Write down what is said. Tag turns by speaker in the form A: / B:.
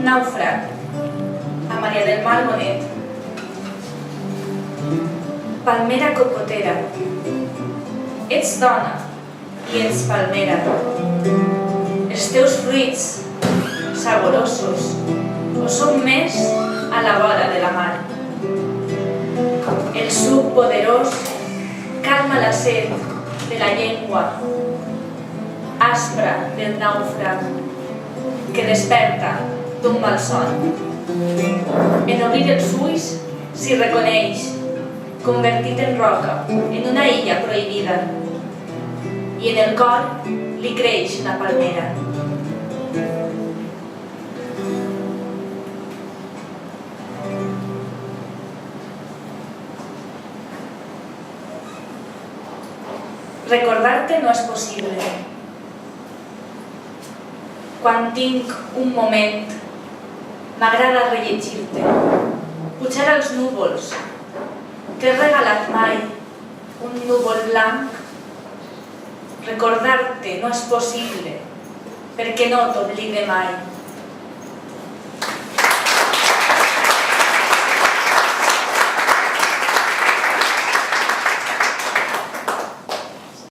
A: Nàufrag, a Maria del Mar Bonet. Palmera cocotera, ets dona i ets palmera. Els teus fruits, saborosos, o són més a la vora de la mar. El suc poderós calma la set de la llengua, aspra del nàufrag, que desperta d'un malson. En obrir els ulls s'hi reconeix, convertit en roca, en una illa prohibida, i en el cor li creix una palmera. Recordar-te no és possible. Quan tinc un moment, m'agrada rellegir-te, pujar als núvols. T'he regalat mai un núvol blanc? Recordar-te no és possible, perquè no t'oblide mai.